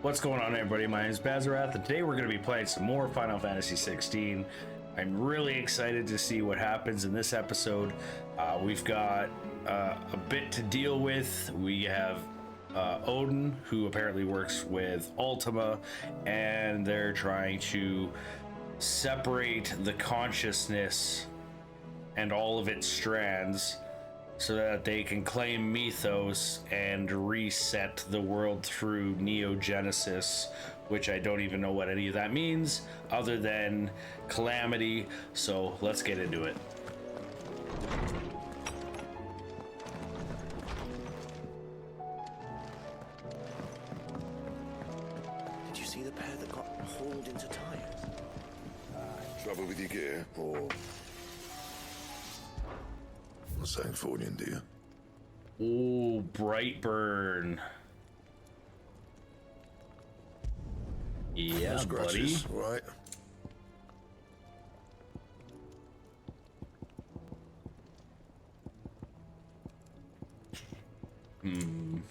What's going on, everybody? My name is Bazerath, and today we're going to be playing some more Final Fantasy XVI. I'm really excited to see what happens in this episode. We've got a bit to deal with. We have Odin, who apparently works with Ultima, and they're trying to separate the consciousness and all of its strands so that they can claim Mythos and reset the world through Neogenesis, which I don't even know what any of that means other than calamity. So let's get into it. Did you see the pair that got hauled into tires? Trouble with your gear, or something falling, do you? Oh, Brightburn. Yeah, buddy. Scratches, right? Anything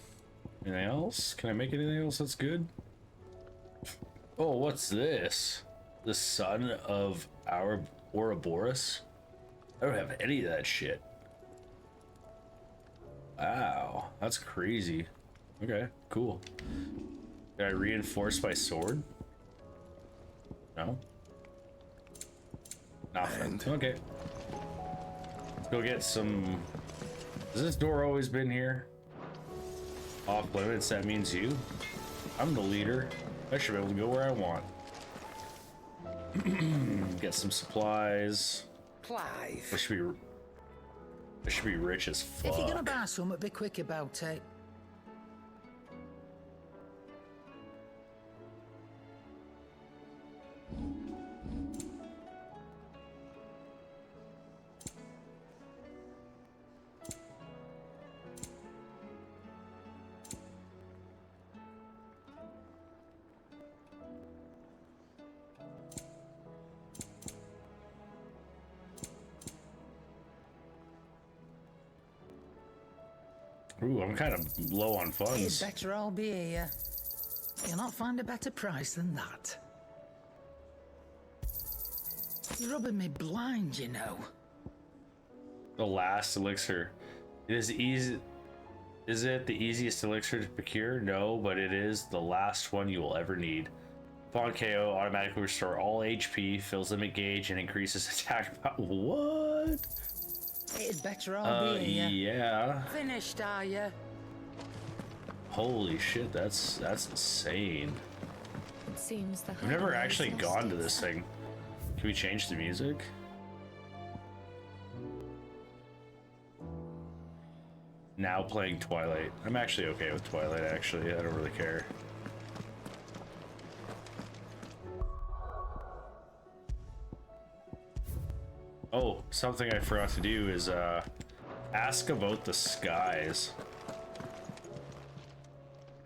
else? Can I make anything else that's good? Oh, what's this? The son of our Ouroboros? I don't have any of that shit. Wow, that's crazy. Okay, cool. Did I reinforce my sword? No? Nothing. Okay. Let's go get some... Has this door always been here? Off limits, that means you? I'm the leader. I should be able to go where I want. Get some supplies. Clive. I should be rich as fuck. If you're gonna buy something, be quick about it. Ooh, I'm kind of low on funds. You'd better all be here. You'll not find a better price than that. You're rubbing me blind, you know. The last elixir. It is easy. Is it the easiest elixir to procure? No, but it is the last one you will ever need. Upon KO, automatically restore all HP, fills limit gauge, and increases attack power. What? It'd better all be here. Yeah. Finished, are you? Holy shit, that's insane. It seems the I've never actually gone to this thing. Can we change the music? Now playing Twilight. I'm actually okay with Twilight, actually. I don't really care. Oh, something I forgot to do is ask about the skies.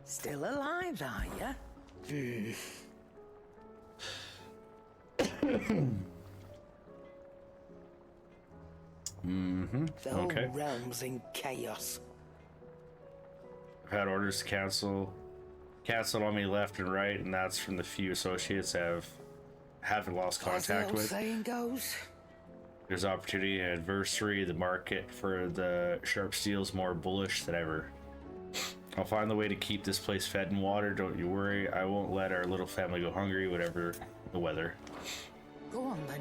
Still alive, are you? The whole Okay. realm's in chaos. I've had orders to canceled on me left and right, and that's from the few associates I haven't lost As the contact old with. saying goes. There's opportunity and adversary. The market for the sharp steel is more bullish than ever. I'll find the way to keep this place fed and watered. Don't you worry. I won't let our little family go hungry, whatever the weather. Go on then.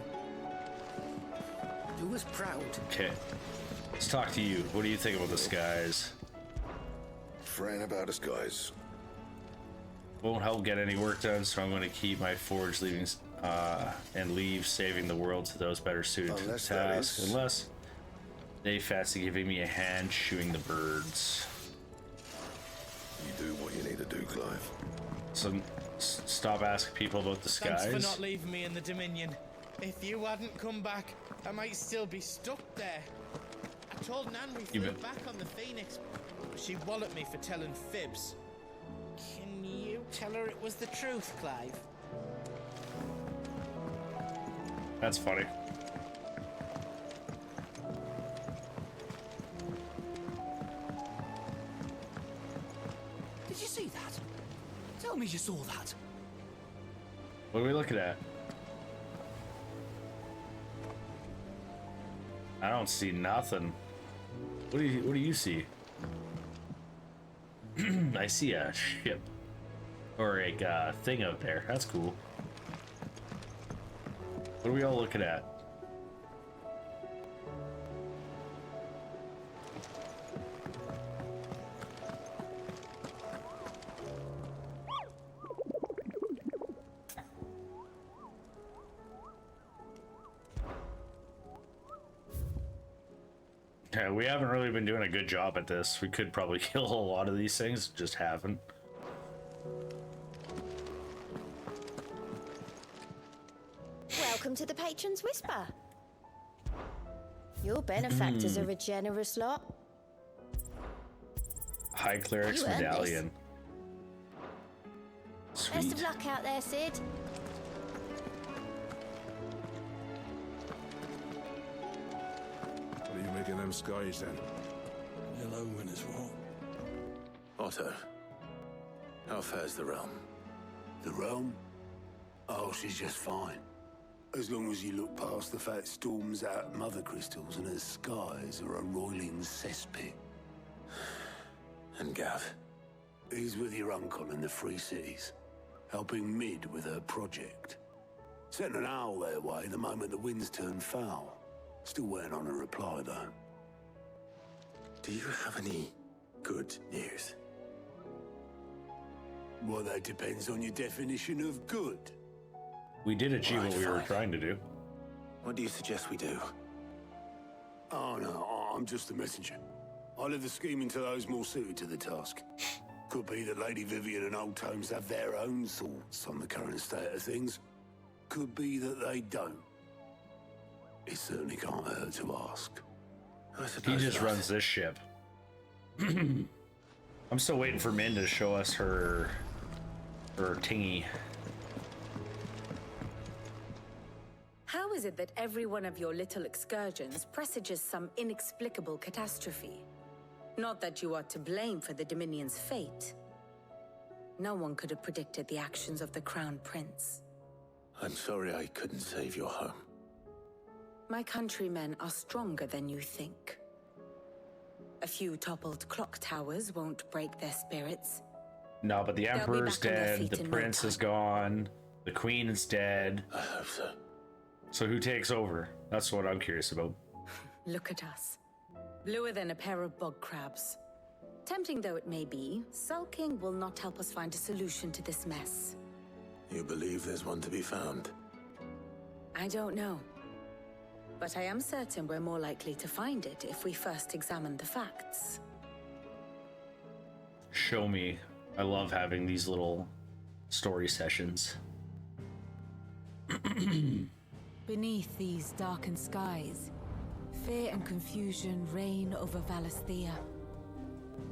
Do us proud. Okay. Let's talk to you. What do you think about the skies? Fretting about us, guys. Won't help get any work done, so I'm going to keep my forge leaving and leave saving the world to those better suited to the Unless that task. is- Unless they fancy giving me a hand shooing the birds. You do what you need to do, Clive. So stop asking people about the skies. Thanks for not leaving me in the Dominion. If you hadn't come back, I might still be stuck there. I told Nan we flew back on the Phoenix, but she walloped me for telling fibs. Can you tell her it was the truth, Clive? That's funny. me you saw that. What are we looking at? I don't see nothing. What do you see? I see a ship. Or a thing out there. That's cool. What are we all looking at? Yeah, we haven't really been doing a good job at this. We could probably kill a lot of these things, just haven't. Welcome to the Patron's Whisper. Your benefactors are a generous lot. High Cleric's You earned this. Medallion. Best of Sweet. luck out there, Sid. What are you making them skies then? Yellow when it's what? Otto, how fares the realm? The realm? Oh, she's just fine. As long as you look past the fat storms out Mothercrystals and her skies are a roiling cesspit. And Gav? He's with your uncle in the Free Cities, helping Mid with her project. Sent an owl their way the moment the winds turned foul. Still waiting on a reply, though. Do you have any good news? Well, that depends on your definition of good. We did achieve Right, what we were fine. trying to do. What do you suggest we do? Oh, no, I'm just a messenger. I leave the scheming to those more suited to the task. Could be that Lady Vivian and Old Tomes have their own thoughts on the current state of things. Could be that they don't. It certainly can't hurt to ask. I He suppose just not. runs this ship. I'm still waiting for Min to show us her tingy. How is it that every one of your little excursions presages some inexplicable catastrophe? Not that you are to blame for the Dominion's fate. No one could have predicted the actions of the Crown Prince. I'm sorry I couldn't save your home. My countrymen are stronger than you think. A few toppled clock towers won't break their spirits. No, but the They'll be Emperor's back on their dead, feet the in no Prince is time. gone, the Queen is dead. I hope so. So who takes over? That's what I'm curious about. Look at us. Bluer than a pair of bog crabs. Tempting though it may be, sulking will not help us find a solution to this mess. You believe there's one to be found? I don't know. But I am certain we're more likely to find it if we first examine the facts. Show me. I love having these little story sessions. Beneath these darkened skies, fear and confusion reign over Valisthea.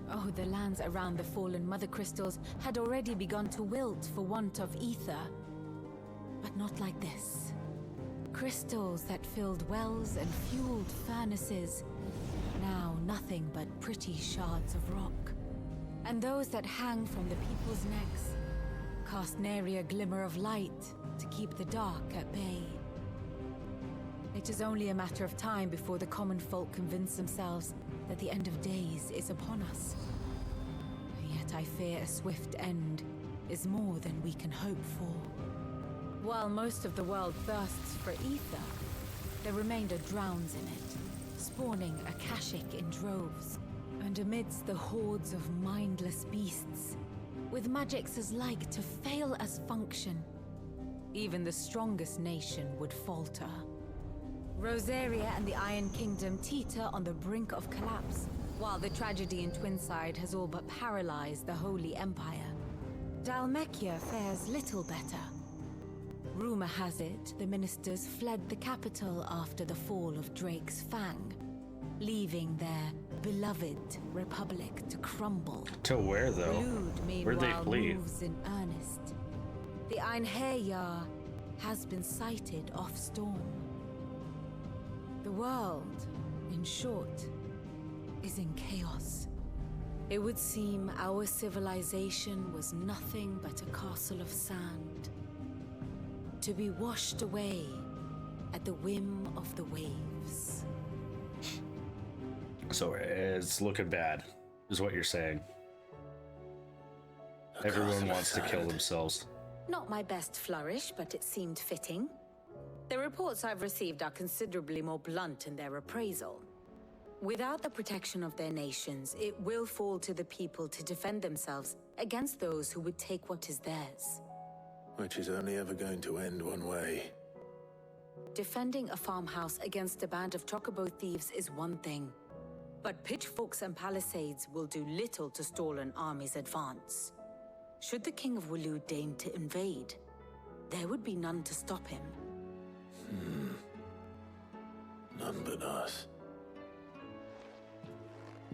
Oh, the lands around the fallen Mothercrystals had already begun to wilt for want of ether. But not like this. Crystals that filled wells and fueled furnaces, now nothing but pretty shards of rock. And those that hang from the people's necks cast nary a glimmer of light to keep the dark at bay. It is only a matter of time before the common folk convince themselves that the end of days is upon us. Yet I fear a swift end is more than we can hope for. While most of the world thirsts for ether, the remainder drowns in it, spawning Akashic in droves. And amidst the hordes of mindless beasts, with magics as like to fail as function, even the strongest nation would falter. Rosaria and the Iron Kingdom teeter on the brink of collapse, while the tragedy in Twinside has all but paralyzed the Holy Empire. Dalmekia fares little better. Rumor has it the ministers fled the capital after the fall of Drake's Fang, leaving their beloved republic to crumble. To where though? Brood, Where'd they meanwhile, flee? moves in earnest. The Einherjar has been sighted off-storm. The world, in short, is in chaos. It would seem our civilization was nothing but a castle of sand, to be washed away at the whim of the waves. So it's looking bad, is what you're saying. Everyone wants to kill themselves. Not my best flourish, but it seemed fitting. The reports I've received are considerably more blunt in their appraisal. Without the protection of their nations, it will fall to the people to defend themselves against those who would take what is theirs. Which is only ever going to end one way. Defending a farmhouse against a band of chocobo thieves is one thing, but pitchforks and palisades will do little to stall an army's advance. Should the King of Waloed deign to invade, there would be none to stop him. None but us.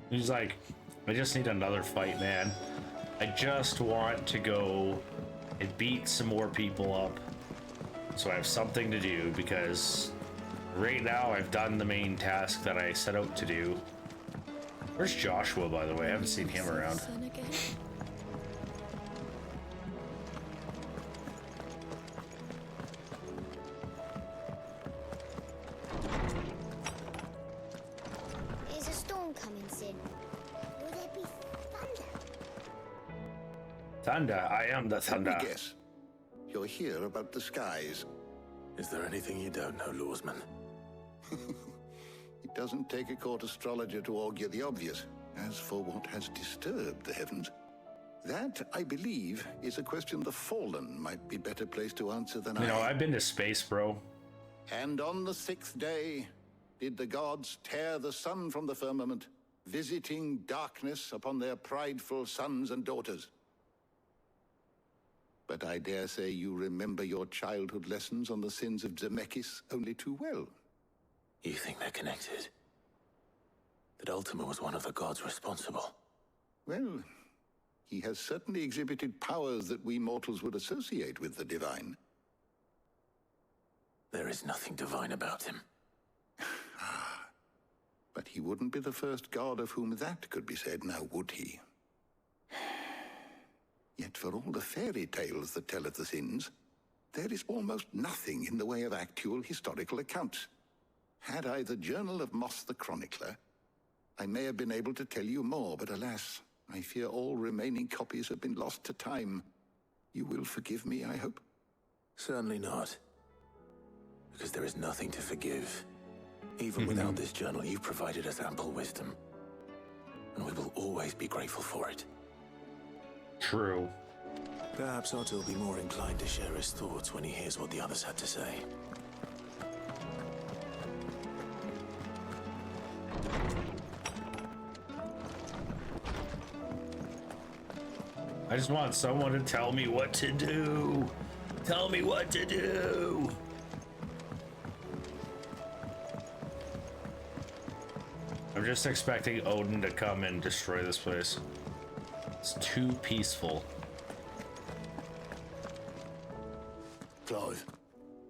He's like, I just need another fight, man. I just want to go and beat some more people up so I have something to do, because right now I've done the main task that I set out to do. Where's Joshua, by the way? I haven't seen him around. Is a storm coming soon? Will there be thunder? Thunder, I am the thunder. Let me guess. You're here about the skies. Is there anything you don't know, Lawsman? It doesn't take a court astrologer to augur the obvious. As for what has disturbed the heavens, that, I believe, is a question the Fallen might be better placed to answer than I. You know, I've been to space, bro. And on the 6th day, did the gods tear the sun from the firmament, visiting darkness upon their prideful sons and daughters. But I dare say you remember your childhood lessons on the sins of Zemeckis only too well. You think they're connected? That Ultima was one of the gods responsible? Well, he has certainly exhibited powers that we mortals would associate with the divine. There is nothing divine about him. But he wouldn't be the first god of whom that could be said, now would he? Yet for all the fairy tales that tell of the sins, there is almost nothing in the way of actual historical accounts. Had I the Journal of Moss the Chronicler, I may have been able to tell you more, but alas, I fear all remaining copies have been lost to time. You will forgive me, I hope? Certainly not. Because there is nothing to forgive. Even without this journal, you've provided us ample wisdom. And we will always be grateful for it. True. Perhaps Otto will be more inclined to share his thoughts when he hears what the others had to say. I just want someone to tell me what to do. Tell me what to do. I'm just expecting Odin to come and destroy this place. It's too peaceful. Clive,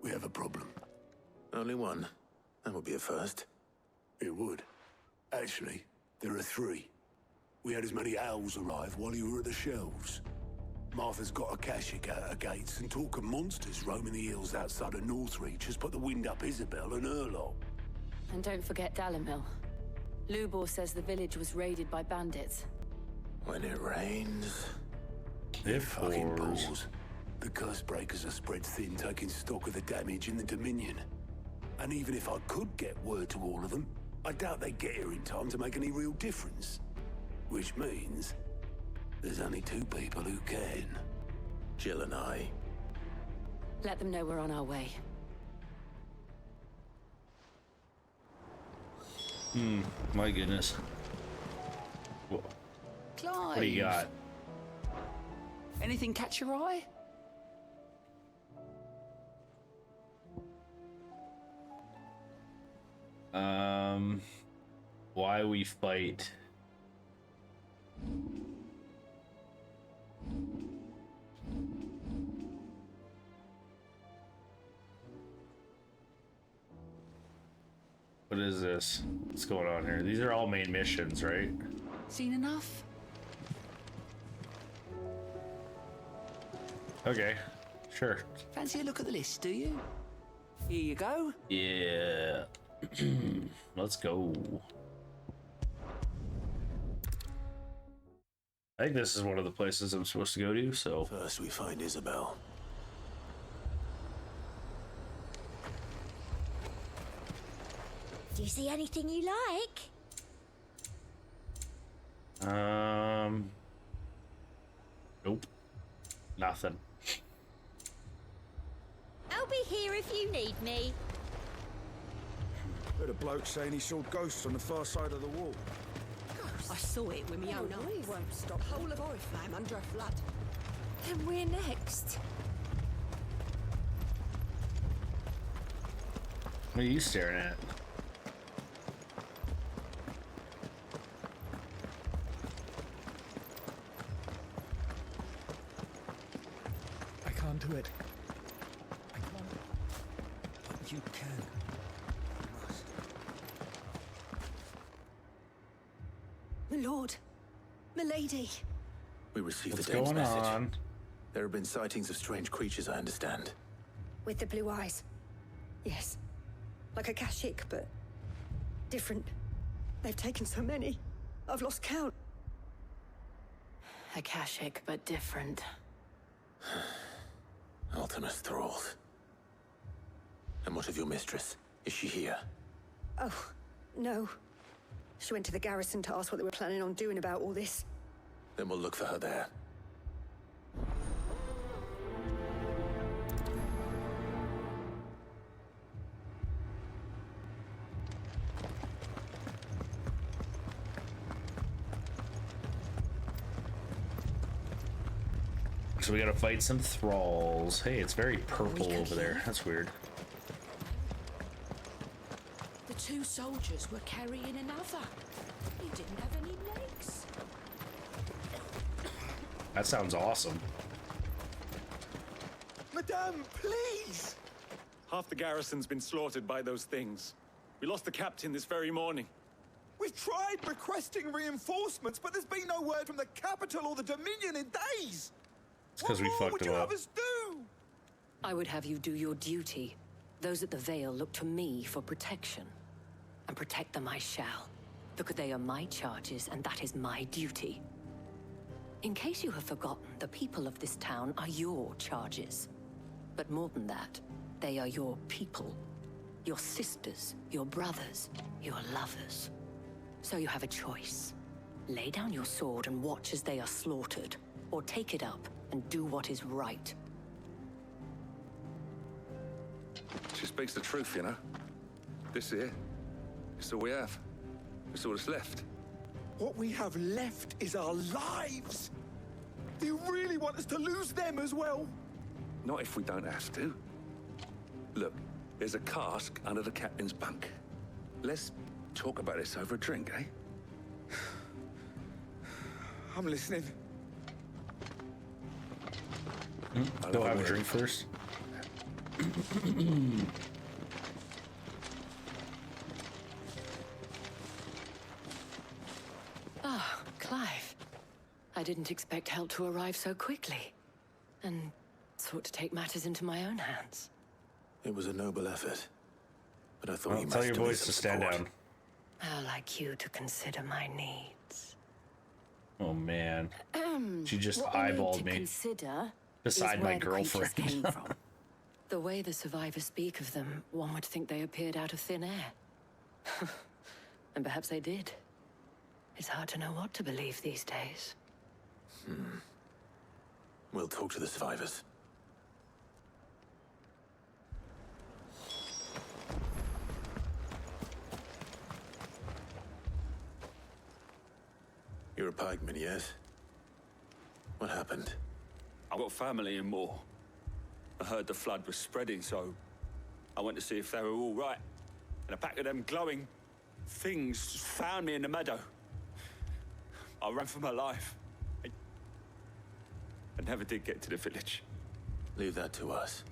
we have a problem. Only one. That would be a first. It would. Actually, there are 3. We had as many owls arrive while you were at the shelves. Martha's got a Akashic out her gates, and talk of monsters roaming the hills outside of Northreach has put the wind up Isabel and her lot. And don't forget Dalimil. Lubor says the village was raided by bandits. When it rains... It Fucking pours. balls. The curse breakers are spread thin, taking stock of the damage in the Dominion. And even if I could get word to all of them, I doubt they'd get here in time to make any real difference. Which means there's only 2 people who can. Jill and I. Let them know we're on our way. My goodness. Clive. What do you got? Anything catch your eye? Why we fight. What is this? What's going on here? These are all main missions, right? Seen enough? Okay, sure. Fancy a look at the list, do you? Here you go. Yeah. Let's go. I think this is one of the places I'm supposed to go to, so. First we find Isabel. Do you see anything you like? Nope. Nothing. I'll be here if you need me. Heard a bloke saying he saw ghosts on the far side of the wall. I saw it with my own eyes. Won't stop. Whole of Oriflamme under a flood. Then we're next. What are you staring at? I can't do it. I can't. But you can. You must. My lord. My lady. We received What's the Dame's going message. on? There have been sightings of strange creatures, I understand. With the blue eyes. Yes. Like a Kashik, but different. They've taken so many. I've lost count. Akashic, but different. Ultimus thralls. And what of your mistress? Is she here? Oh, no. She went to the garrison to ask what they were planning on doing about all this. Then we'll look for her there. So we gotta fight some thralls. Hey, it's very purple over there. That's weird. The two soldiers were carrying another. He didn't have any legs. That sounds awesome. Madame, please! Half the garrison's been slaughtered by those things. We lost the captain this very morning. We've tried requesting reinforcements, but there's been no word from the capital or the Dominion in days. It's because we fucked would him you up. have us do? I would have you do your duty. Those at the Vale look to me for protection. And protect them I shall. Because they are my charges, and that is my duty. In case you have forgotten, the people of this town are your charges. But more than that, they are your people. Your sisters, your brothers, your lovers. So you have a choice. Lay down your sword and watch as they are slaughtered, or take it up and do what is right. She speaks the truth, you know. This here, it's all we have. It's all that's left. What we have left is our lives. Do you really want us to lose them as well? Not if we don't have to. Look, there's a cask under the captain's bunk. Let's talk about this over a drink, eh? I'm listening. Go have a drink first. Ah, Clive. I didn't expect help to arrive so quickly. And sought to take matters into my own hands. It was a noble effort. But I thought Well, you tell must your have boys some to stand support. down. How like you to consider my needs. Oh man. She just What we need eyeballed to me. Consider Beside is my where the creatures girlfriend. came from. The way the survivors speak of them, one would think they appeared out of thin air. And perhaps they did. It's hard to know what to believe these days. We'll talk to the survivors. You're a pikeman, yes? What happened? I've got family in Moor. I heard the flood was spreading, so I went to see if they were all right. And a pack of them glowing things found me in the meadow. I ran for my life. I never did get to the village. Leave that to us.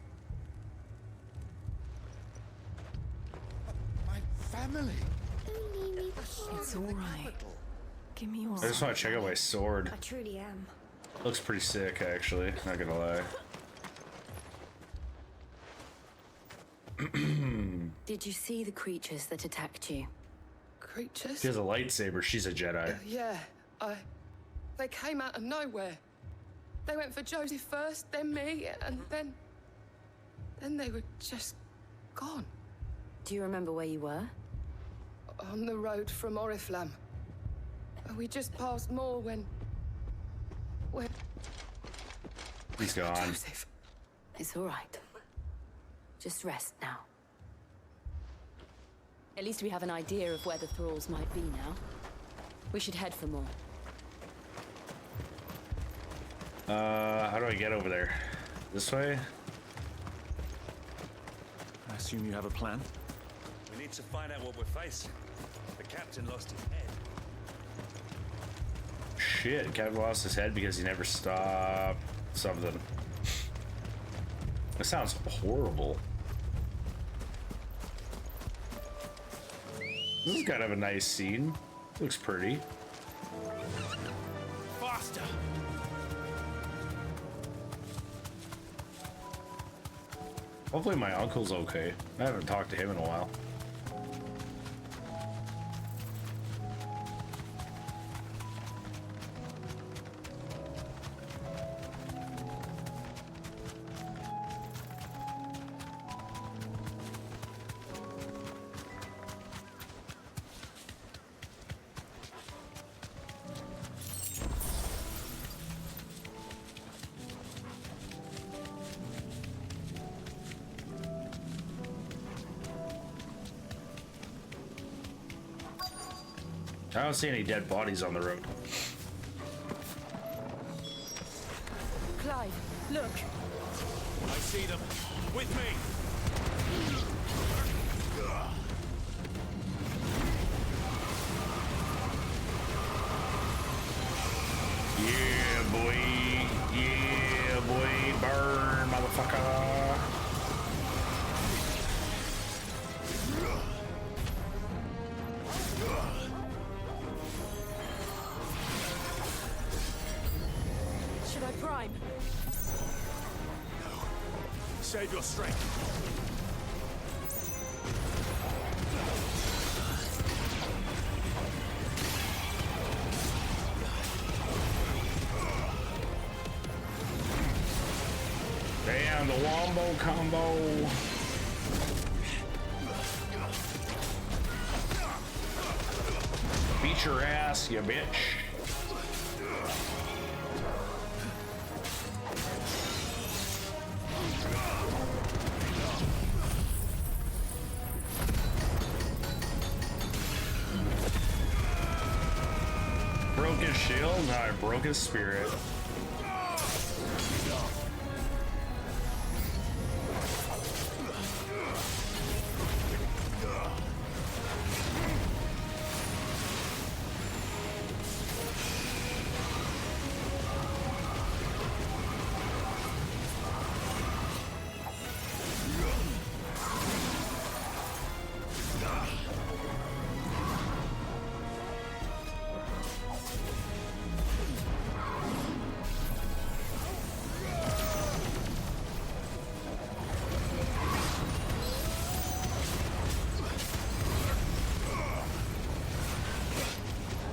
My family. It's all right. Give me your I just want to check out my sword. I truly am. Looks pretty sick, actually. Not gonna lie. Did you see the creatures that attacked you? Creatures? She has a lightsaber. She's a Jedi. Yeah, they came out of nowhere. They went for Joseph first, then me, and then they were just gone. Do you remember where you were? On the road from Oriflamme. We just passed Moor when... He's gone. Joseph. It's all right. Just rest now. At least we have an idea of where the thralls might be now. We should head for more. How do I get over there? This way? I assume you have a plan? We need to find out what we're facing. The captain lost his head. Shit, Captain lost his head because he never stopped something. That sounds horrible. This is kind of a nice scene. Looks pretty. Faster! Hopefully my uncle's okay. I haven't talked to him in a while. I don't see any dead bodies on the road. Clive, look. I see them. With me. Yeah, boy. Yeah, boy. Burn, motherfucker. Should I prime? Save your strength. Damn, the wombo combo. Beat your ass, you bitch. Broke his shield, now I broke his spirit.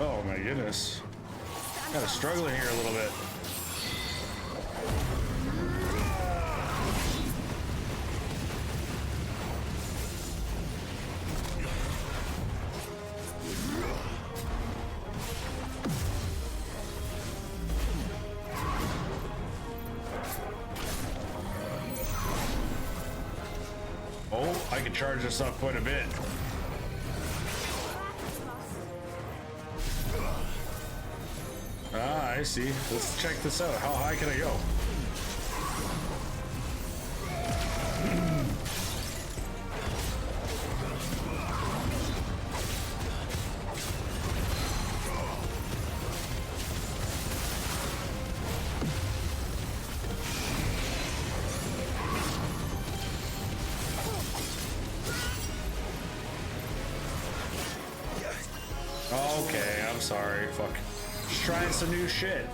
Oh my goodness. Kind of struggling here a little bit. Oh, I can charge this up quite a bit. Ah, I see. Let's check this out. How high can I go? Okay, I'm sorry. Fuck. Just trying some new shit.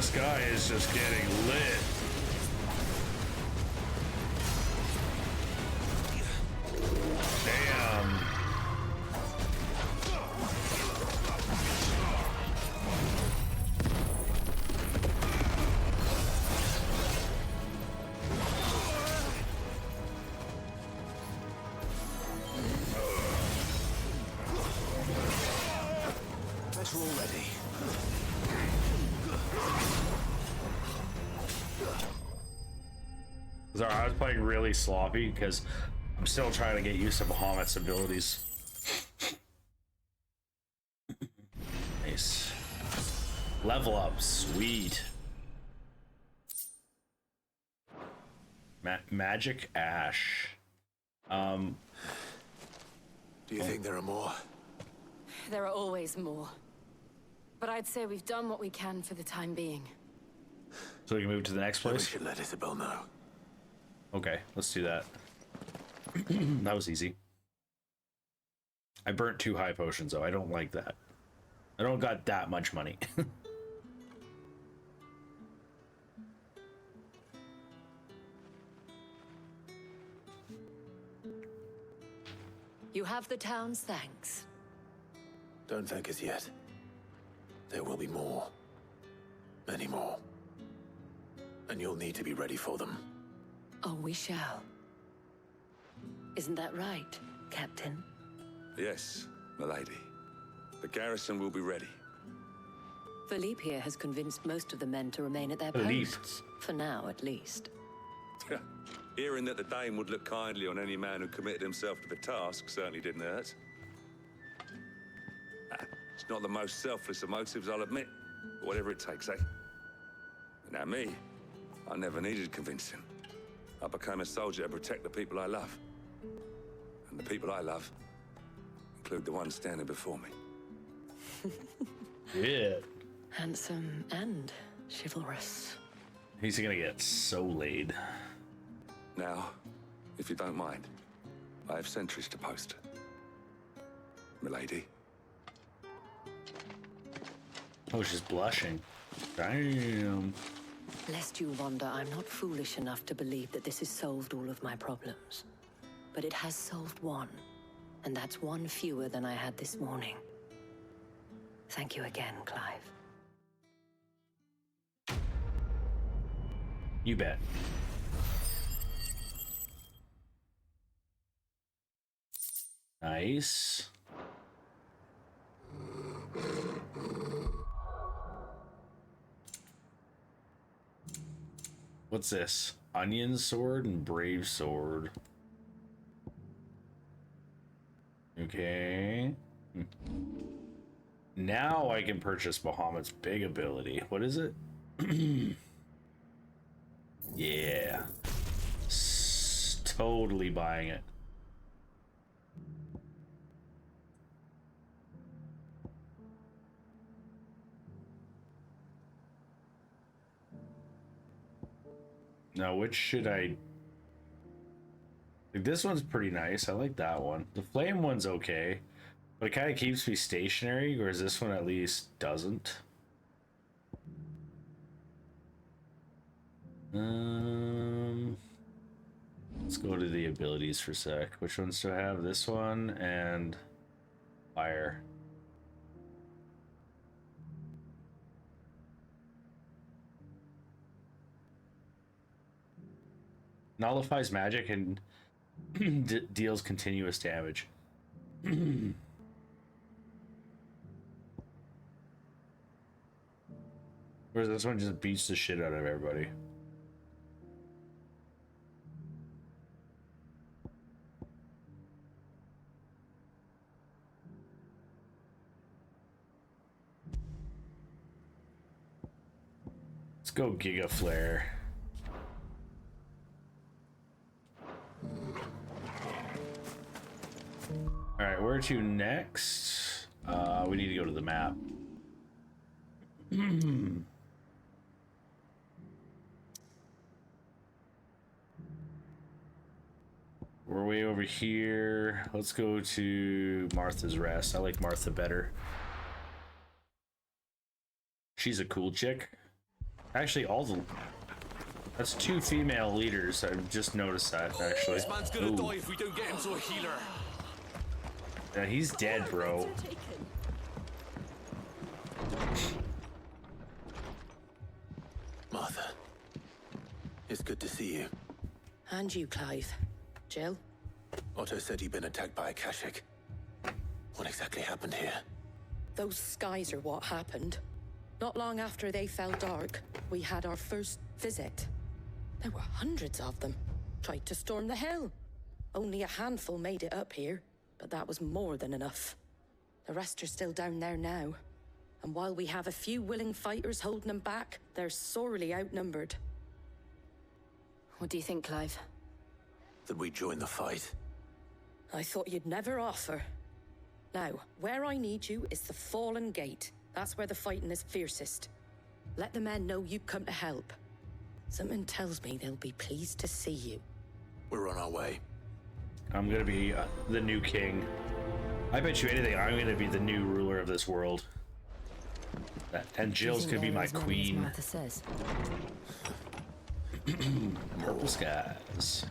this guy is just getting lit. Damn. Better already. Sorry, I was playing really sloppy because I'm still trying to get used to Bahamut's abilities. Nice. Level up, sweet. Magic Ash. Do you think there are more? There are always more. But I'd say we've done what we can for the time being. So we can move to the next place? We should let Isabel know. Okay, let's do that. That was easy. I burnt 2 high potions though. I don't like that. I don't got that much money. You have the town's thanks. Don't thank us yet. There will be more. Many more. And you'll need to be ready for them. Oh, we shall. Isn't that right, Captain? Yes, milady. The garrison will be ready. Philippe here has convinced most of the men to remain at their Philippe. posts. For now, at least. Hearing that the Dane would look kindly on any man who committed himself to the task certainly didn't hurt. It's not the most selfless of motives, I'll admit. But whatever it takes, eh? Now me, I never needed convincing. I became a soldier to protect the people I love. And the people I love include the ones standing before me. Yeah. Handsome and chivalrous. He's gonna get so laid. Now, if you don't mind, I have sentries to post. Milady. Oh, she's blushing. Damn. Lest you wonder, I'm not foolish enough to believe that this has solved all of my problems. But it has solved one, and that's one fewer than I had this morning. Thank you again, Clive. You bet. Nice. What's this? Onion sword and brave sword. Okay. Now I can purchase Bahamut's big ability. What is it? Yeah. Totally buying it. Now, which should I... Like, this one's pretty nice. I like that one. The flame one's okay, but it kind of keeps me stationary, whereas this one at least doesn't. Let's go to the abilities for a sec. Which ones do I have? This one and fire. Nullifies magic and deals continuous damage. Whereas this one just beats the shit out of everybody. Let's go Giga Flare. Alright, where to next? We need to go to the map. We're way over here. Let's go to Martha's Rest. I like Martha better. She's a cool chick. Actually, that's 2 female leaders. I've just noticed that, actually. This man's gonna die if we don't get him to a healer. Yeah, he's dead, bro. Martha, it's good to see you. And you, Clive. Jill? Otto said you'd been attacked by a Kashik. What exactly happened here? Those skies are what happened. Not long after they fell dark, we had our first visit. There were hundreds of them. Tried to storm the hill. Only a handful made it up here, but that was more than enough. The rest are still down there now. And while we have a few willing fighters holding them back, they're sorely outnumbered. What do you think, Clive? That we join the fight? I thought you'd never offer. Now, where I need you is the Fallen Gate. That's where the fighting is fiercest. Let the men know you've come to help. Something tells me they'll be pleased to see you. We're on our way. I'm gonna be the new king. I bet you anything, I'm gonna be the new ruler of this world. And Jill's gonna be my queen. Martha says. Purple skies.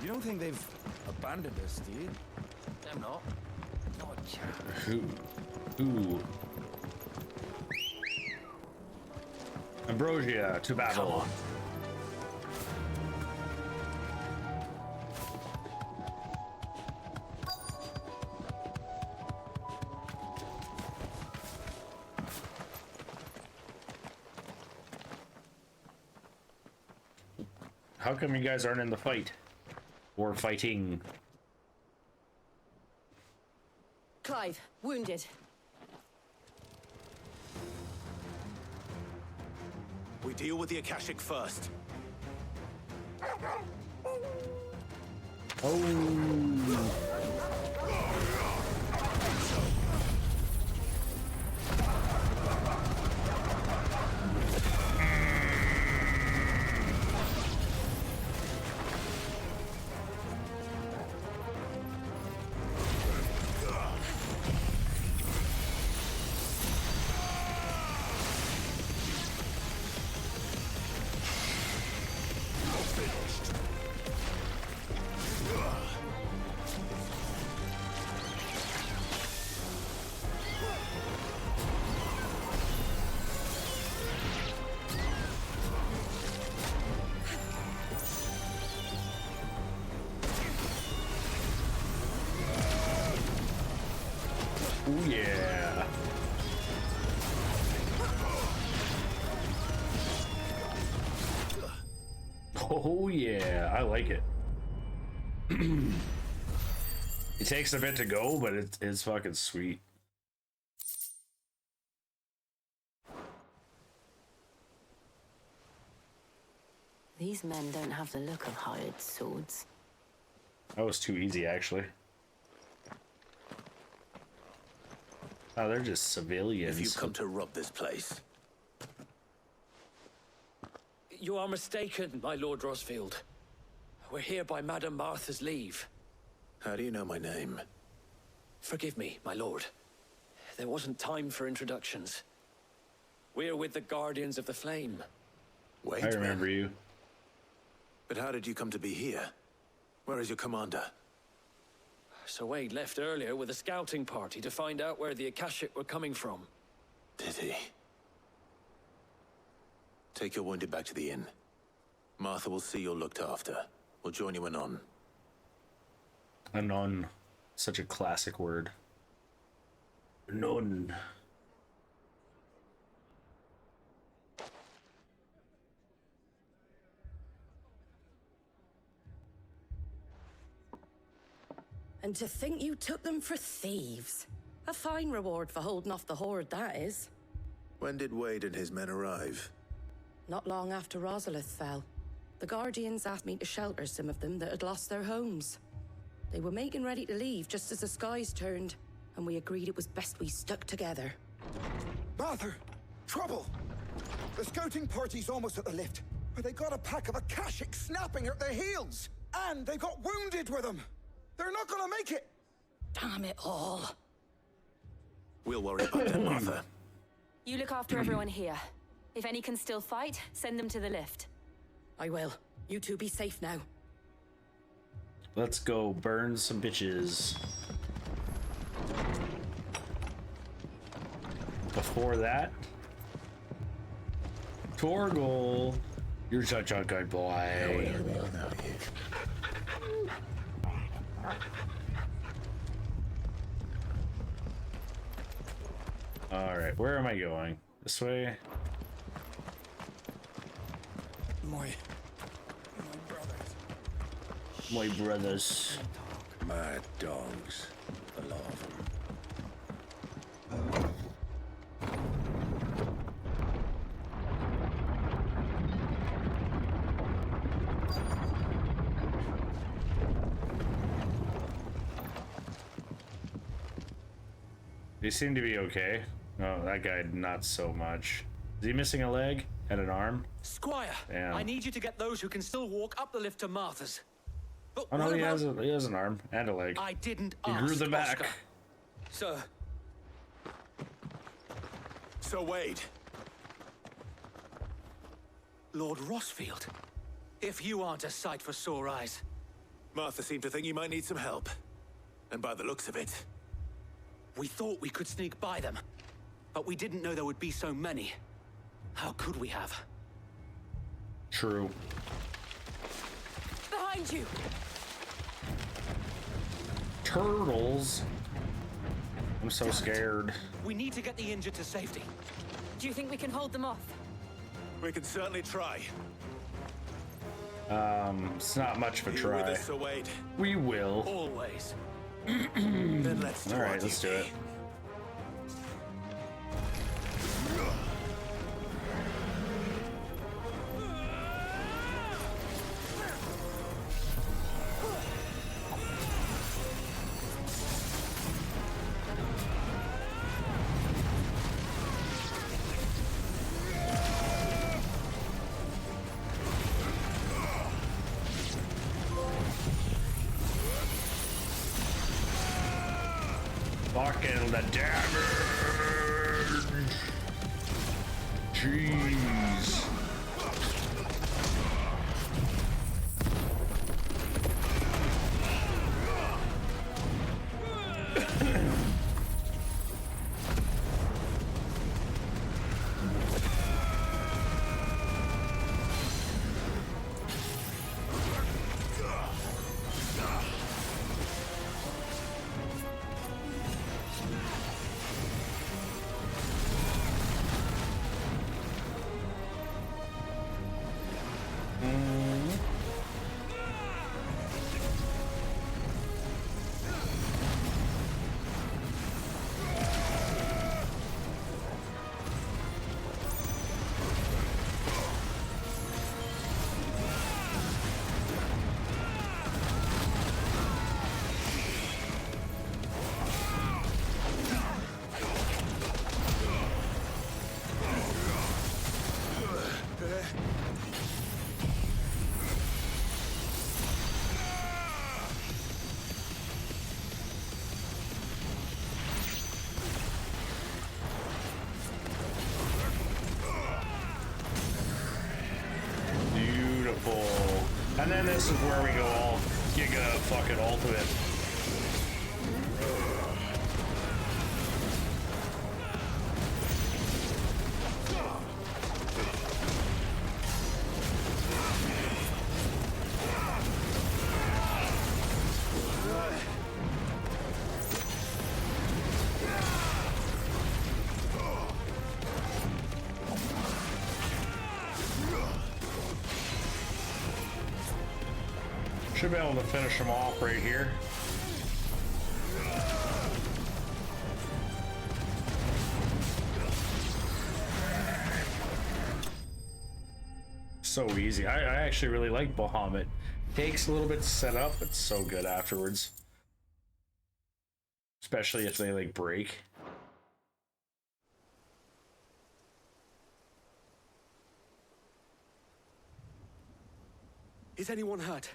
You don't think they've abandoned us, do you? I'm not. Not a chance. Who? Ambrosia to battle. How come you guys aren't in the fight? Or fighting? Clive, wounded. We deal with the Akashic first. Oh. Oh yeah. Oh yeah, I like it. It takes a bit to go, but it's fucking sweet. These men don't have the look of hired swords. That was too easy, actually. Oh, they're just civilians. If you come to rob this place. You are mistaken, my Lord Rosfield. We're here by Madame Martha's leave. How do you know my name? Forgive me, my lord. There wasn't time for introductions. We're with the Guardians of the Flame. Wait, I remember you. But how did you come to be here? Where is your commander? Sir Wade left earlier with a scouting party to find out where the Akashic were coming from. Did he? Take your wounded back to the inn. Martha will see you're looked after. We'll join you anon. Anon. Such a classic word. Anon. And to think you took them for thieves. A fine reward for holding off the horde, that is. When did Wade and his men arrive? Not long after Rosalith fell. The Guardians asked me to shelter some of them that had lost their homes. They were making ready to leave just as the skies turned, and we agreed it was best we stuck together. Martha! Trouble! The scouting party's almost at the lift, where they got a pack of Akashic snapping at their heels! And they got wounded with them! They're not gonna make it! Damn it all. We'll worry about them, Martha. You look after everyone here. If any can still fight, send them to the lift. I will. You two be safe now. Let's go burn some bitches. Before that, Torgal, you're such a good boy. All right, where am I going? This way? My brothers. Mad dogs. A lot of them. They seem to be okay. Oh, that guy not so much. Is he missing a leg and an arm? Squire, Damn. I need you to get those who can still walk up the lift to Martha's. But Oh no, what he about... has an arm and a leg. I didn't He ask, grew them back. Oscar. Sir. So Wade. Lord Rossfield. If you aren't a sight for sore eyes. Martha seemed to think you might need some help. And by the looks of it... We thought we could sneak by them. But we didn't know there would be so many. How could we have? True. Behind you! Turtles? I'm so scared. We need to get the injured to safety. Do you think we can hold them off? We can certainly try. It's not much of a You try. with us, Sir Wade? We will. Always. Then let's do All our right, let's do duty. it. Fucking the damage! Jeez. And then this is where we go all giga fucking ultimate. Should be able to finish them off right here. So easy. I actually really like Bahamut. Takes a little bit to set up, but so good afterwards. Especially if they like break. Is anyone hurt?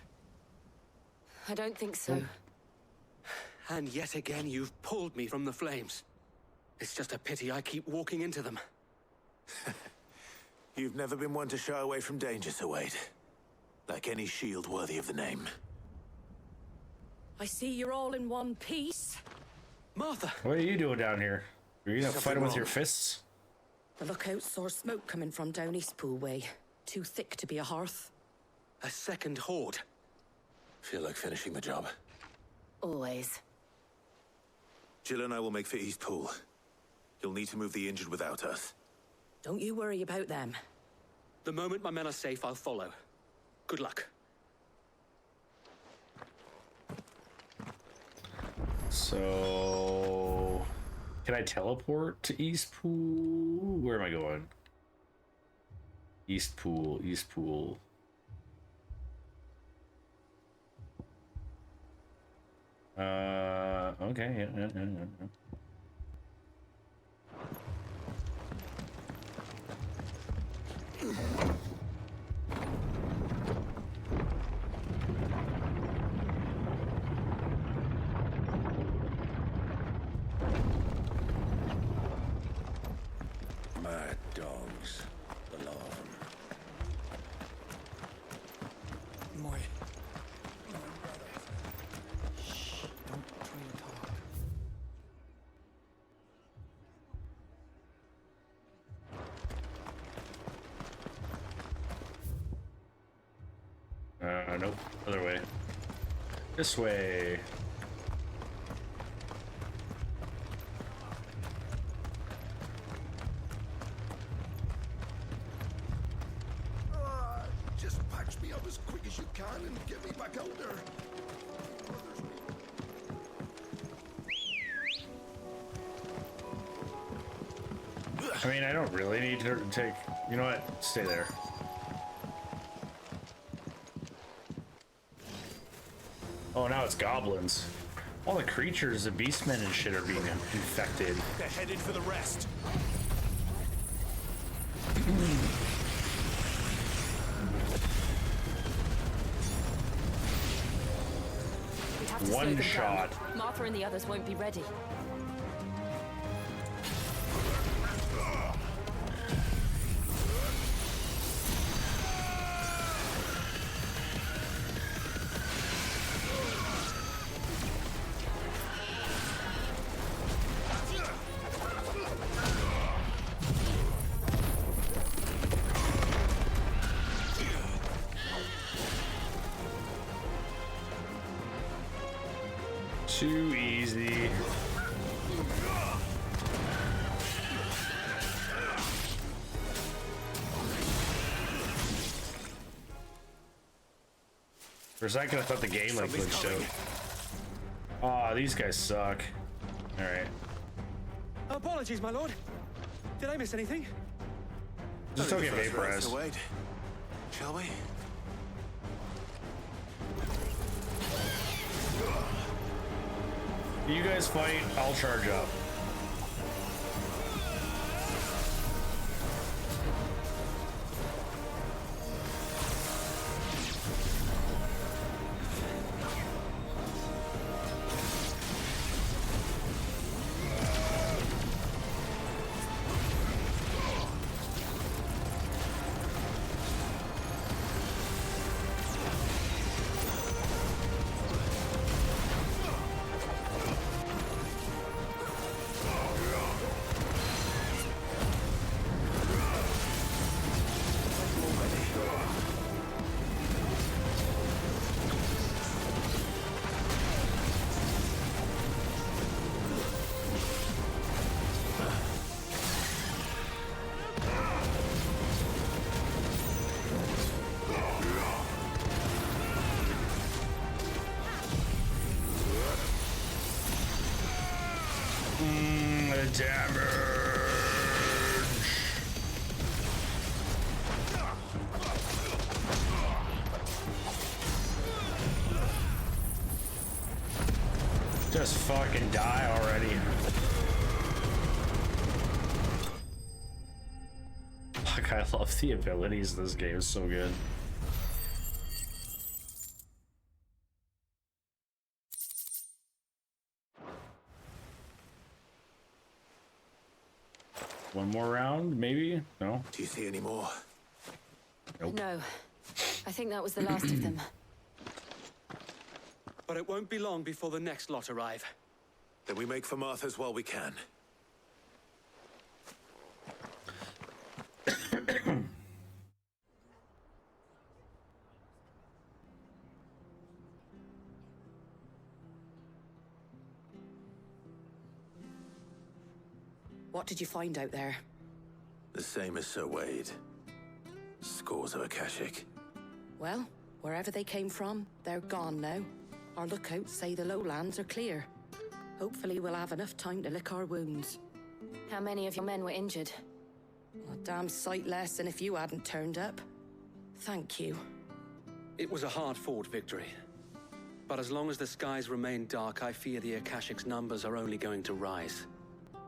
I don't think so. And yet again, you've pulled me from the flames. It's just a pity I keep walking into them. You've never been one to shy away from danger, Sir Wade. Like any shield worthy of the name. I see you're all in one piece. Martha! What are you doing down here? Are you gonna Something fight him with wrong. your fists? The lookout saw smoke coming from down Eastpool way. Too thick to be a hearth. A second horde. Feel like finishing the job. Always. Jill and I will make for Eastpool. You'll need to move the injured without us. Don't you worry about them. The moment my men are safe, I'll follow. Good luck. So, can I teleport to Eastpool? Where am I going? Eastpool, Eastpool. Okay, yeah. Mad dogs. The lot of them. My brother. Shh, don't try to talk. Nope. Other way. This way. Just patch me up as quick as you can and get me back out there. I mean, I don't really need to take... You know what? Stay there. Oh, now it's goblins. All the creatures, the beastmen and shit are being infected. They're headed for the rest. We'd have to slow One them shot. down. Martha and the others won't be ready. Too easy. For a second, I thought the game like glitched out. Aw, these guys suck. All right. Apologies, my lord. Did I miss anything? Just don't get vaporized. Sir Wade. Shall we? You guys fight, I'll charge up. Damage. Just fucking die already. Fuck, I love the abilities in this game. It's so good. One more round, maybe? No? Do you see any more? Nope. No. I think that was the last of them. But it won't be long before the next lot arrive. Then we make for Martha's while we can. What did you find out there? The same as Sir Wade. Scores of Akashic. Well, wherever they came from, they're gone now. Our lookouts say the lowlands are clear. Hopefully we'll have enough time to lick our wounds. How many of your men were injured? A damn sight less than if you hadn't turned up. Thank you. It was a hard-fought victory. But as long as the skies remain dark, I fear the Akashic's numbers are only going to rise.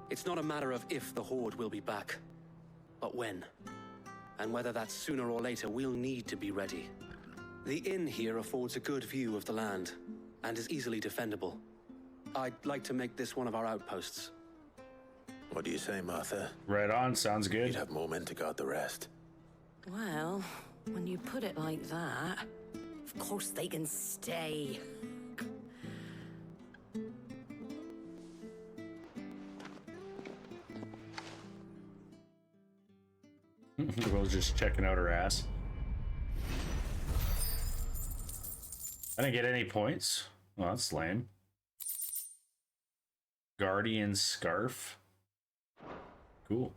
It's not a matter of if the Horde will be back, but when. And whether that's sooner or later, we'll need to be ready. The inn here affords a good view of the land, and is easily defendable. I'd like to make this one of our outposts. What do you say, Martha? Right on, sounds good. You'd have more men to guard the rest. Well, when you put it like that, of course they can stay. We're just checking out her ass. I didn't get any points. Well, that's lame. Guardian Scarf. Cool.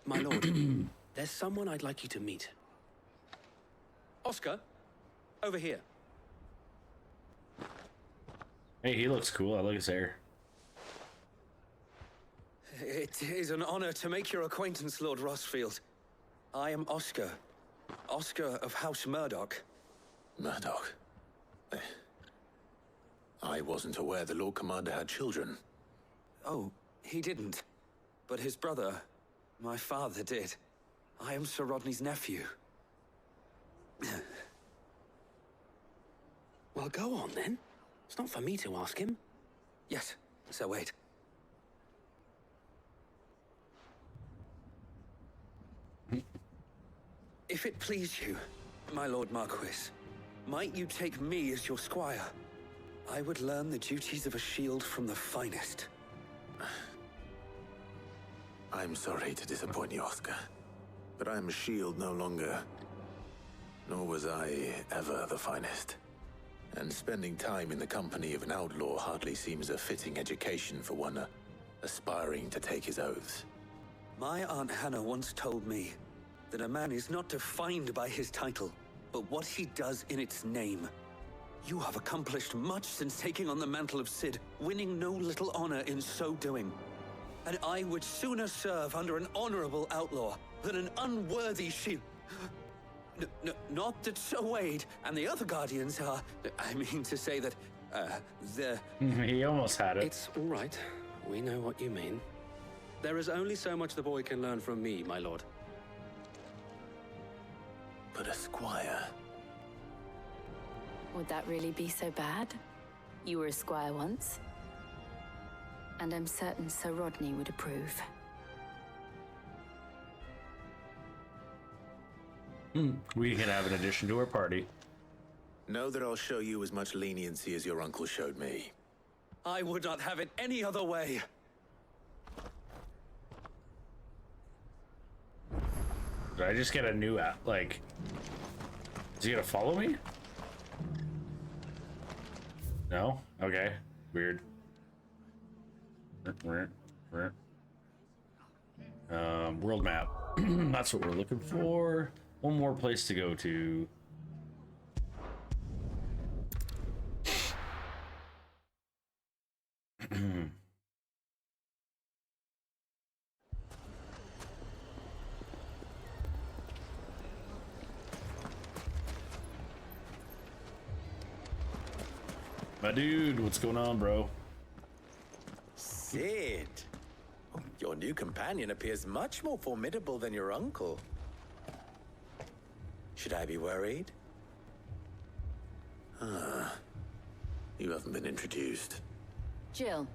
My lord, there's someone I'd like you to meet. Oscar, over here. Hey, he looks cool. I like his hair. It is an honor to make your acquaintance, Lord Rossfield. I am Oscar. Oscar of House Murdoch. Murdoch? I wasn't aware the Lord Commander had children. Oh, he didn't. But his brother, my father, did. I am Sir Rodney's nephew. Well, go on then. It's not for me to ask him. Yes, Sir Wade. If it please you, my Lord Marquis, might you take me as your squire? I would learn the duties of a shield from the finest. I'm sorry to disappoint you, Oscar, but I am a shield no longer. Nor was I ever the finest. And spending time in the company of an outlaw hardly seems a fitting education for one aspiring to take his oaths. My Aunt Hannah once told me that a man is not defined by his title, but what he does in its name. You have accomplished much since taking on the mantle of Cid, winning no little honor in so doing. And I would sooner serve under an honorable outlaw than an unworthy shield. Not that Sir Wade and the other guardians are... I mean to say that, He almost had it. It's all right. We know what you mean. There is only so much the boy can learn from me, my lord. But a squire... Would that really be so bad? You were a squire once. And I'm certain Sir Rodney would approve. We can have an addition to our party. Know that I'll show you as much leniency as your uncle showed me. I would not have it any other way. Did I just get a new app? Like, is he gonna follow me? No? Okay. Weird. World map. That's what we're looking for. One more place to go to. My dude, what's going on, bro? Cid. Your new companion appears much more formidable than your uncle. Should I be worried? You haven't been introduced. Jill,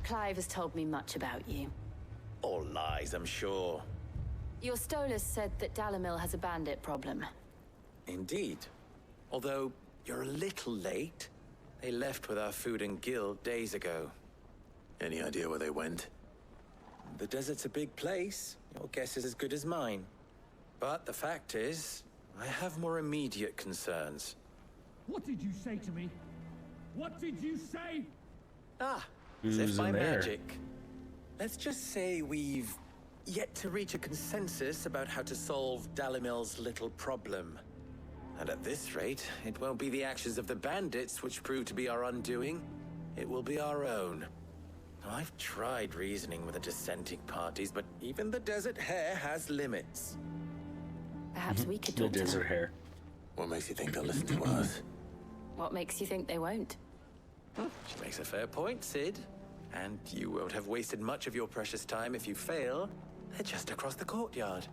Clive has told me much about you. All lies, I'm sure. Your Stolas said that Dalamil has a bandit problem. Indeed. Although, you're a little late. They left with our food and guild days ago. Any idea where they went? The desert's a big place. Your guess is as good as mine. But the fact is, I have more immediate concerns. What did you say to me? What did you say? As Who's if by in there? magic. Let's just say we've yet to reach a consensus about how to solve Dalamil's little problem. And at this rate, it won't be the actions of the bandits which prove to be our undoing. It will be our own. I've tried reasoning with the dissenting parties, but even the desert hare has limits. Perhaps we could The talk to desert them. hare. What makes you think they'll listen to us? What makes you think they won't? She makes a fair point, Sid. And you won't have wasted much of your precious time if you fail. They're just across the courtyard.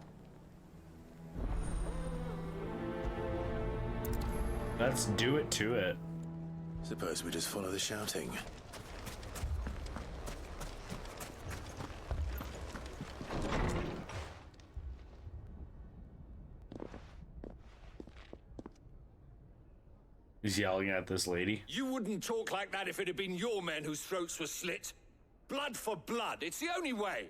Let's do it to it. Suppose we just follow the shouting. He's yelling at this lady. You wouldn't talk like that if it had been your men whose throats were slit. Blood for blood, it's the only way.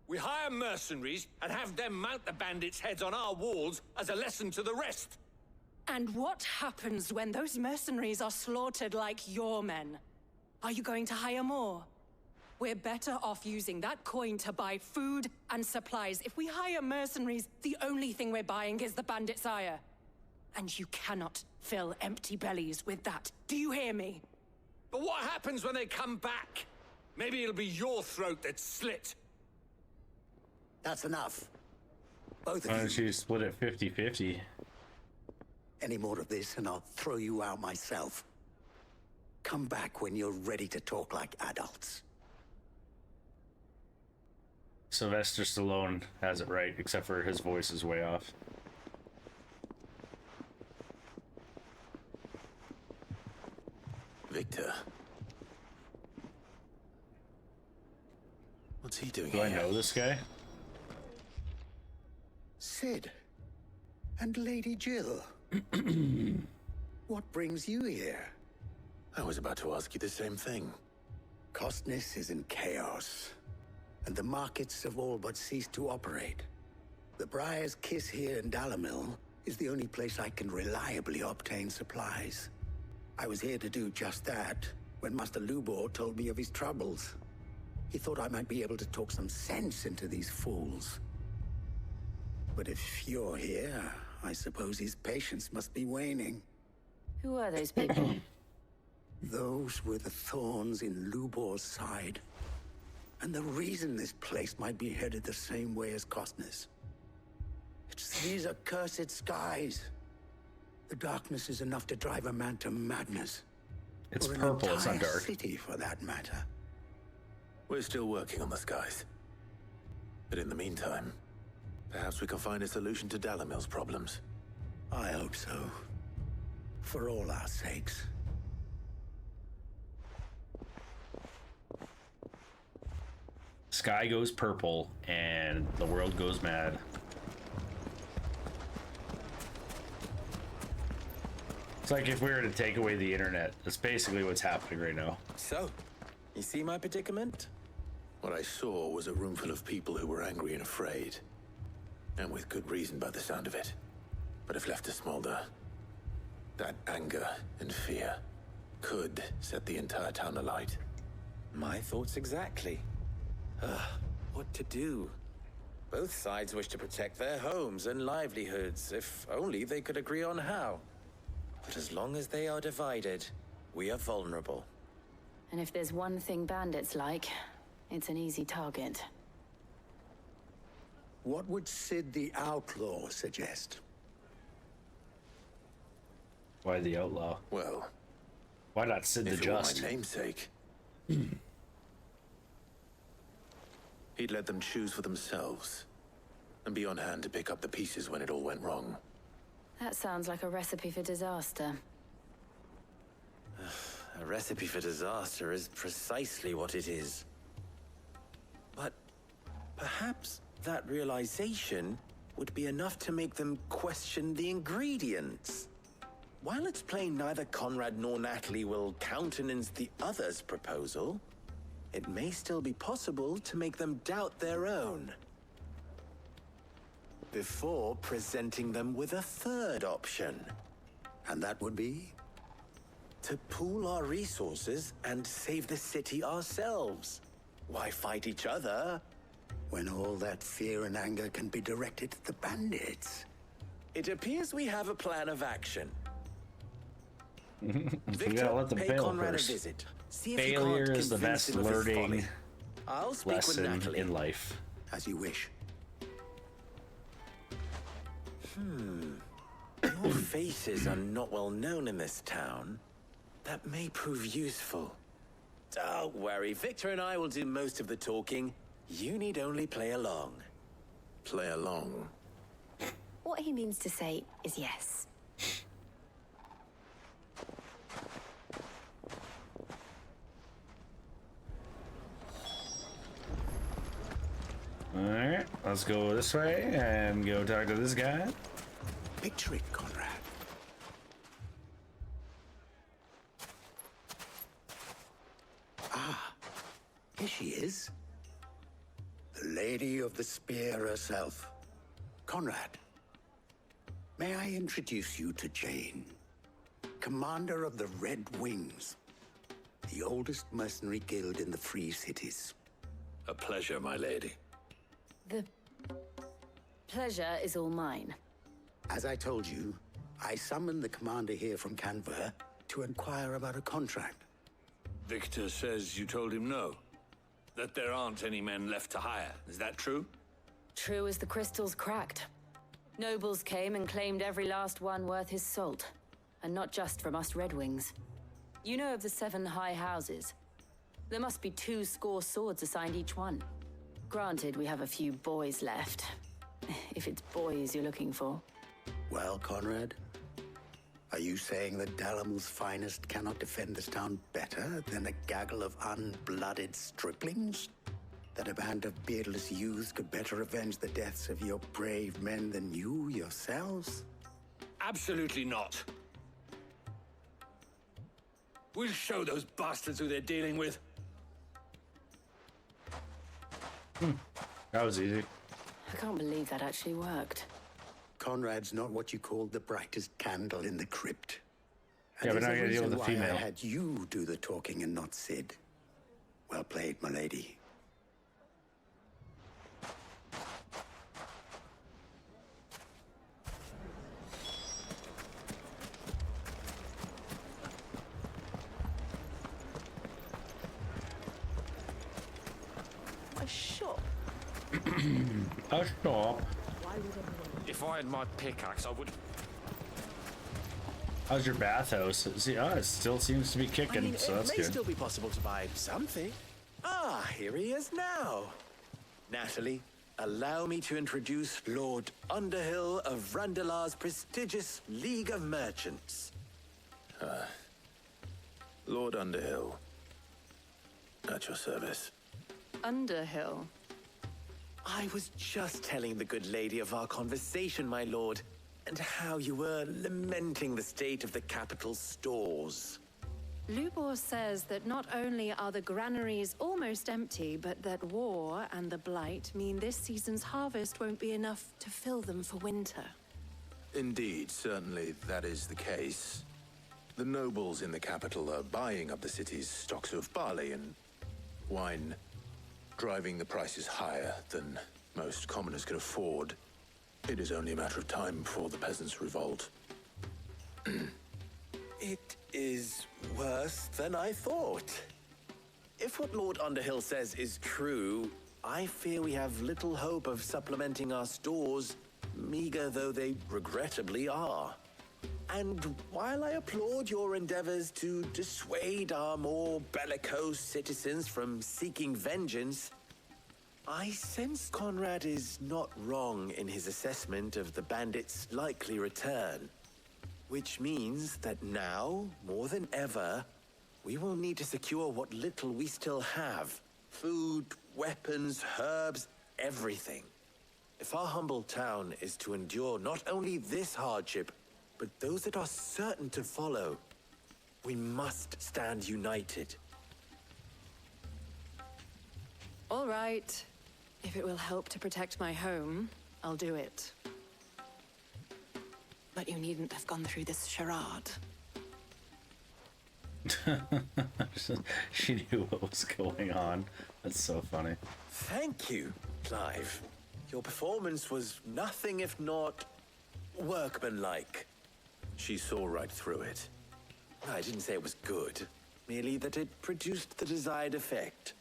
We hire mercenaries and have them mount the bandits' heads on our walls as a lesson to the rest. And what happens when those mercenaries are slaughtered like your men? Are you going to hire more? We're better off using that coin to buy food and supplies. If we hire mercenaries, the only thing we're buying is the bandit's ire. And you cannot fill empty bellies with that. Do you hear me? But what happens when they come back? Maybe it'll be your throat that's slit. That's enough. Both Why of don't you. you split it 50-50? Any more of this and I'll throw you out myself. Come back when you're ready to talk like adults. Sylvester Stallone has it right, except for his voice is way off. Victor. What's he doing Do here? I know this guy? Sid. And Lady Jill. What brings you here? I was about to ask you the same thing. Costness is in chaos, and the markets have all but ceased to operate. The Briar's Kiss here in Dalamil is the only place I can reliably obtain supplies. I was here to do just that when Master Lubor told me of his troubles. He thought I might be able to talk some sense into these fools. But if you're here, I suppose his patience must be waning. Who are those people? Those were the thorns in Lubor's side. And the reason this place might be headed the same way as Costness. It's these accursed skies. The darkness is enough to drive a man to madness. It's or an purple, it's not entire dark. city, for that matter. We're still working on the skies. But in the meantime, perhaps we can find a solution to Dalamil's problems. I hope so. For all our sakes. Sky goes purple and the world goes mad. It's like if we were to take away the internet. That's basically what's happening right now. So, you see my predicament? What I saw was a room full of people who were angry and afraid. And with good reason by the sound of it. But if left to smolder, that anger and fear could set the entire town alight. My thoughts exactly. What to do? Both sides wish to protect their homes and livelihoods, if only they could agree on how. But as long as they are divided, we are vulnerable. And if there's one thing bandits like, it's an easy target. What would Sid the Outlaw suggest? Why the outlaw? Well, why not Sid the if it were Just? my namesake, he'd let them choose for themselves and be on hand to pick up the pieces when it all went wrong. That sounds like a recipe for disaster. A recipe for disaster is precisely what it is. But Perhaps that realization would be enough to make them question the ingredients. While it's plain neither Conrad nor Natalie will countenance the other's proposal, it may still be possible to make them doubt their own. Before presenting them with a third option. And that would be? To pool our resources and save the city ourselves. Why fight each other? When all that fear and anger can be directed at the bandits. It appears we have a plan of action. We Victor, gotta let them pay fail Conrad first. a visit. See if Failure you can't is the convince best him of his learning folly. I'll speak with lesson Natalie. in life. As you wish. Your faces are not well known in this town. That may prove useful. Don't worry, Victor and I will do most of the talking. You need only play along. Play along? What he means to say is yes. Alright, let's go this way and go talk to this guy. Picture it, Conrad. Ah, here she is. The Lady of the Spear herself. Conrad, may I introduce you to Jane, commander of the Red Wings, the oldest mercenary guild in the Free Cities. A pleasure, my lady. The pleasure is all mine. As I told you, I summoned the commander here from Canver to inquire about a contract. Victor says you told him no. That there aren't any men left to hire. Is that true? True as the crystals cracked. Nobles came and claimed every last one worth his salt. And not just from us Red Wings. You know of the 7 high houses. There must be 2 swords assigned each one. Granted, we have a few boys left. If it's boys you're looking for. Well, Conrad, are you saying that Dalamel's finest cannot defend this town better than a gaggle of unblooded striplings? That a band of beardless youths could better avenge the deaths of your brave men than you yourselves? Absolutely not. We'll show those bastards who they're dealing with. That was easy. I can't believe that actually worked. Conrad's not what you called the brightest candle in the crypt. Yeah, we're there's not a gonna deal with reason the why female. I had you do the talking and not Sid. Well played, my lady. A shop? A shop. If I had my pickaxe, I would. How's your bathhouse? See, it still seems to be kicking, I mean, so it that's may good. still be possible to buy something. Ah, here he is now. Natalie, allow me to introduce Lord Underhill of Randalar's prestigious League of Merchants. Lord Underhill. At your service. Underhill. I was just telling the good lady of our conversation, my lord, and how you were lamenting the state of the capital's stores. Lubor says that not only are the granaries almost empty, but that war and the Blight mean this season's harvest won't be enough to fill them for winter. Indeed, certainly that is the case. The nobles in the capital are buying up the city's stocks of barley and wine, driving the prices higher than most commoners can afford. It is only a matter of time before the peasants revolt. It is worse than I thought. If what Lord Underhill says is true, I fear we have little hope of supplementing our stores, meager though they regrettably are. And while I applaud your endeavors to dissuade our more bellicose citizens from seeking vengeance, I sense Conrad is not wrong in his assessment of the bandits' likely return. Which means that now, more than ever, we will need to secure what little we still have. Food, weapons, herbs, everything. If our humble town is to endure not only this hardship, but those that are certain to follow, we must stand united. All right. If it will help to protect my home, I'll do it. But you needn't have gone through this charade. She knew what was going on. That's so funny. Thank you, Clive. Your performance was nothing if not workmanlike. She saw right through it. I didn't say it was good, merely that it produced the desired effect.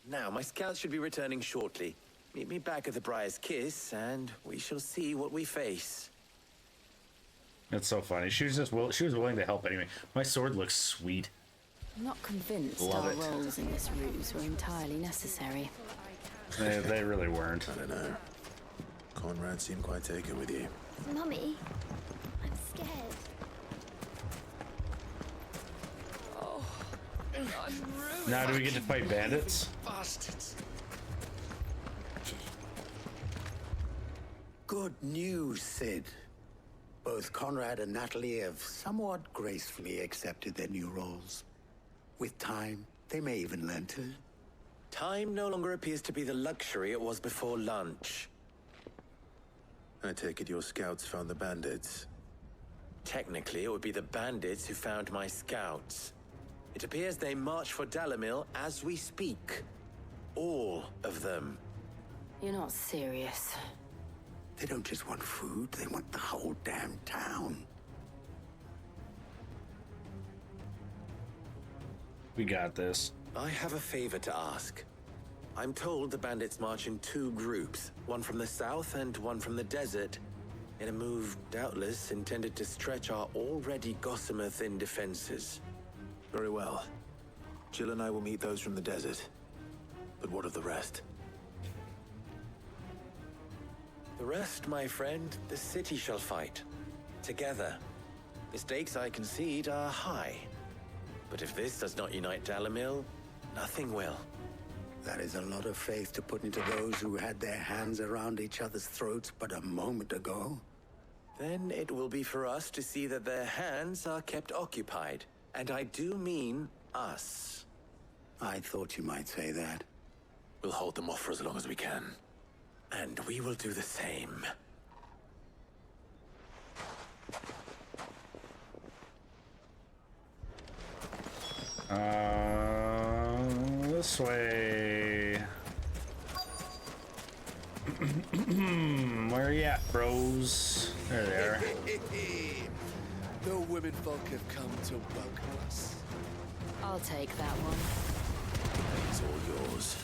Now, my scouts should be returning shortly. Meet me back at the Briar's Kiss, and we shall see what we face. That's so funny. She was willing to help anyway. My sword looks sweet. I'm not convinced Love our it. roles in this ruse were entirely necessary. They really weren't. I don't know. Conrad seemed quite taken with you. Mummy, I'm scared. Oh, I'm ruined. Now do we get to fight bandits? Bastards. Good news, Sid. Both Conrad and Natalie have somewhat gracefully accepted their new roles. With time, they may even learn to. Time no longer appears to be the luxury it was before lunch. I take it your scouts found the bandits. Technically, it would be the bandits who found my scouts. It appears they march for Dalimil as we speak. All of them. You're not serious. They don't just want food, they want the whole damn town. We got this. I have a favor to ask. I'm told the bandits march in two groups, one from the south and one from the desert, in a move doubtless intended to stretch our already gossamer-thin defenses. Very well. Jill and I will meet those from the desert. But what of the rest? The rest, my friend, the city shall fight. Together. The stakes, I concede, are high. But if this does not unite Dalimil, nothing will. That is a lot of faith to put into those who had their hands around each other's throats but a moment ago. Then it will be for us to see that their hands are kept occupied. And I do mean us. I thought you might say that. We'll hold them off for as long as we can. And we will do the same. This way. Where are you at, bros? There they are. The women folk have come to welcome us. I'll take that one. It's all yours.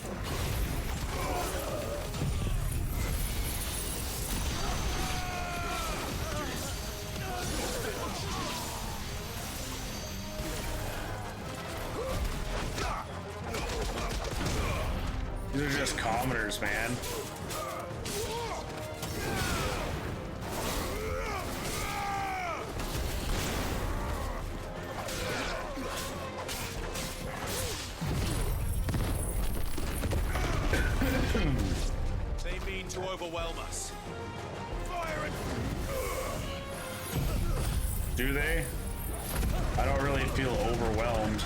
These are just commoners, man. They mean to overwhelm us. Fire it! Do they? I don't really feel overwhelmed.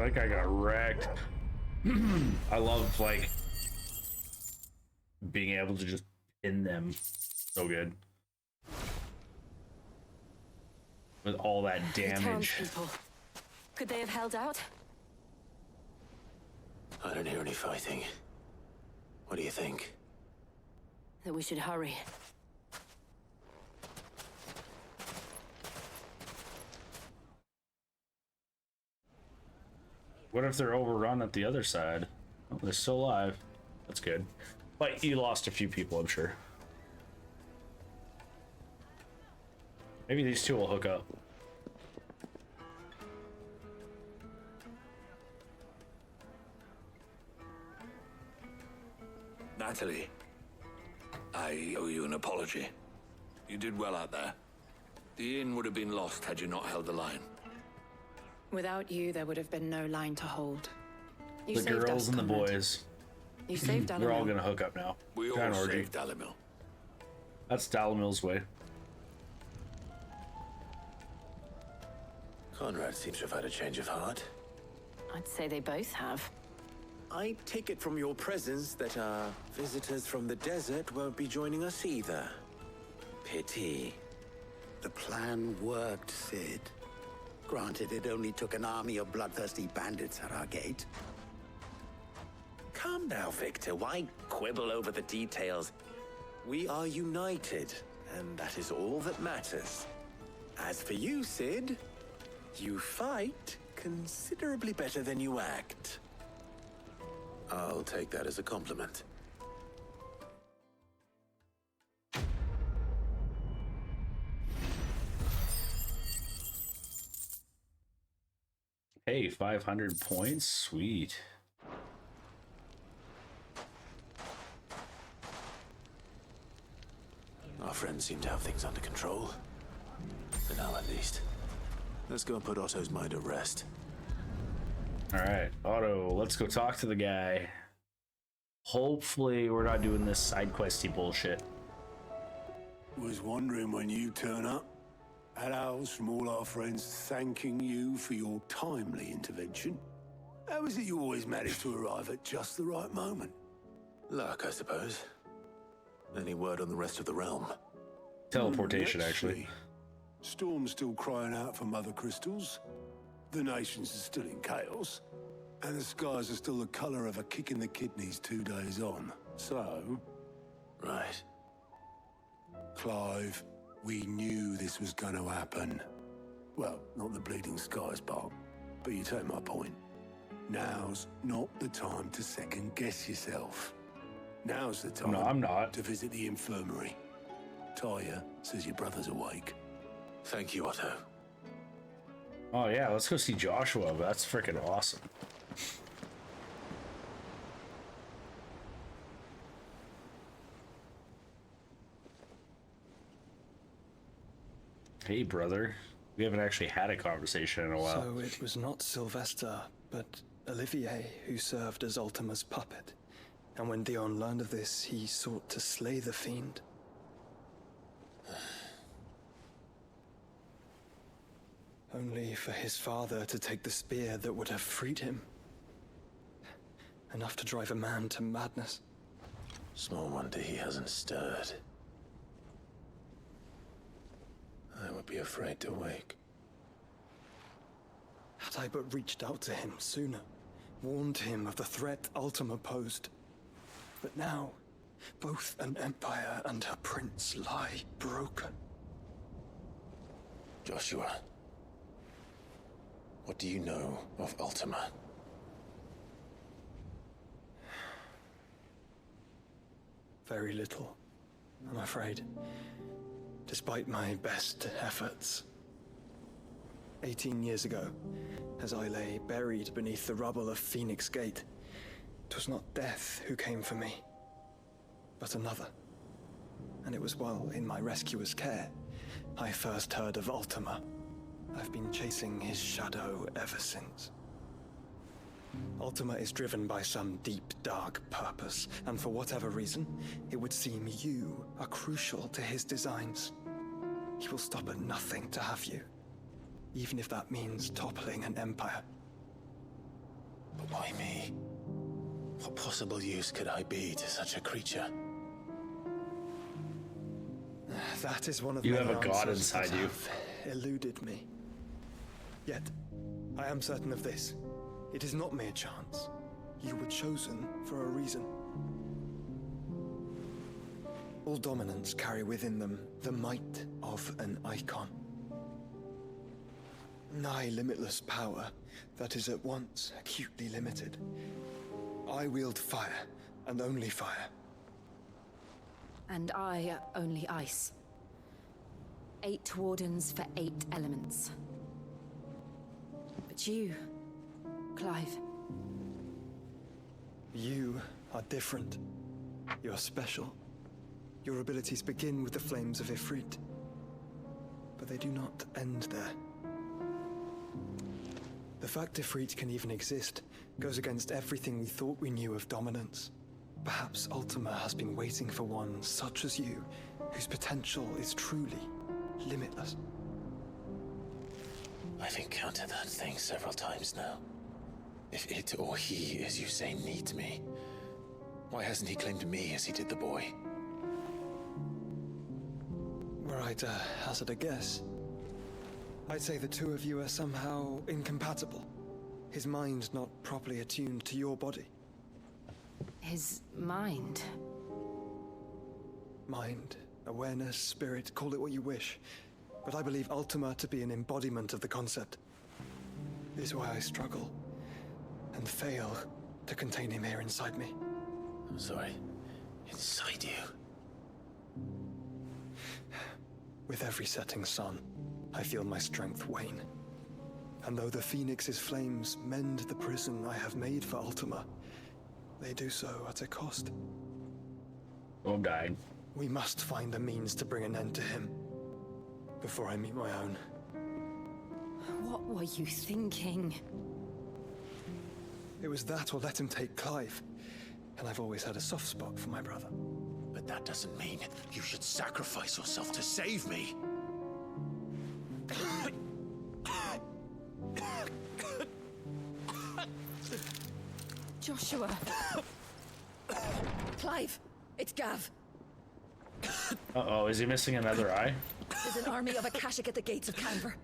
that guy got wrecked. I love, like, being able to just pin them. So good. With all that damage. Townspeople. Could they have held out? I don't hear any fighting. What do you think? That we should hurry. What if they're overrun at the other side? Oh, they're still alive. That's good. But you lost a few people, I'm sure. Maybe these two will hook up. Natalie, I owe you an apology. You did well out there. The inn would have been lost had you not held the line. Without you, there would have been no line to hold. You The saved girls us, and the Conrad. boys. You saved They're all Dalimil. gonna hook up now. We all Giant orgy. saved Dalimil. That's Dalimil's way. Conrad seems to have had a change of heart. I'd say they both have. I take it from your presence that our visitors from the desert won't be joining us either. Pity. The plan worked, Sid. Granted, it only took an army of bloodthirsty bandits at our gate. Calm now, Victor. Why quibble over the details? We are united, and that is all that matters. As for you, Sid, you fight considerably better than you act. I'll take that as a compliment. Hey, 500 points? Sweet. Our friends seem to have things under control. For now, at least. Let's go and put Otto's mind at rest. Alright, Otto, let's go talk to the guy. Hopefully we're not doing this side questy bullshit. Was wondering when you turn up. Had owls from all our friends thanking you for your timely intervention. How is it you always manage to arrive at just the right moment? Luck, I suppose. Any word on the rest of the realm? Teleportation, Let's actually. see. Storm's still crying out for Mothercrystals. The nations are still in chaos. And the skies are still the color of a kick in the kidneys 2 days on. So... Right. Clive, we knew this was going to happen. Well, not the bleeding skies part, but you take my point. Now's not the time to second guess yourself. Now's the time No, I'm not. to visit the infirmary. Taya says your brother's awake. Thank you, Otto. Oh yeah, let's go see Joshua. That's freaking awesome. Hey, brother. We haven't actually had a conversation in a while. So it was not Sylvester, but Olivier who served as Ultima's puppet. And when Dion learned of this, he sought to slay the fiend. Only for his father to take the spear that would have freed him. Enough to drive a man to madness. Small wonder he hasn't stirred. I would be afraid to wake. Had I but reached out to him sooner, warned him of the threat Ultima posed. But now, both an empire and her prince lie broken. Joshua, what do you know of Ultima? Very little, I'm afraid. Despite my best efforts. 18 years ago, as I lay buried beneath the rubble of Phoenix Gate, 'twas not death who came for me, but another. And it was while in my rescuer's care, I first heard of Ultima. I've been chasing his shadow ever since. Ultima is driven by some deep, dark purpose, and for whatever reason, it would seem you are crucial to his designs. He will stop at nothing to have you, even if that means toppling an empire. But why me? What possible use could I be to such a creature? That is one of You the have a god answers inside that you. have eluded me. Yet, I am certain of this. It is not mere chance. You were chosen for a reason. All dominants carry within them the might of an Eikon. Nigh limitless power that is at once acutely limited. I wield fire, and only fire. And I only ice. 8 wardens for 8 elements. But you, Clive. You are different. You are special. Your abilities begin with the flames of Ifrit. But they do not end there. The fact Ifrit can even exist goes against everything we thought we knew of dominance. Perhaps Ultima has been waiting for one such as you, whose potential is truly limitless. I've encountered that thing several times now. If it or he, as you say, needs me, why hasn't he claimed me as he did the boy? Were I to hazard a guess, I'd say the two of you are somehow incompatible. His mind not properly attuned to your body. His mind. Mind, awareness, spirit, call it what you wish. But I believe Ultima to be an embodiment of the concept. This is why I struggle and fail to contain him here inside me. I'm sorry. Inside you? With every setting sun, I feel my strength wane. And though the Phoenix's flames mend the prison I have made for Ultima, they do so at a cost. I'm dying. We must find a means to bring an end to him before I meet my own. What were you thinking? It was that or let him take Clive. And I've always had a soft spot for my brother. But that doesn't mean you should sacrifice yourself to save me. Joshua! Clive! It's Gav! Uh-oh, is he missing another eye? There's an army of Akashic at the gates of Canver.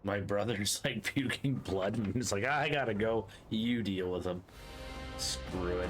My brother's like puking blood and he's like, I gotta go. You deal with him. Screw it.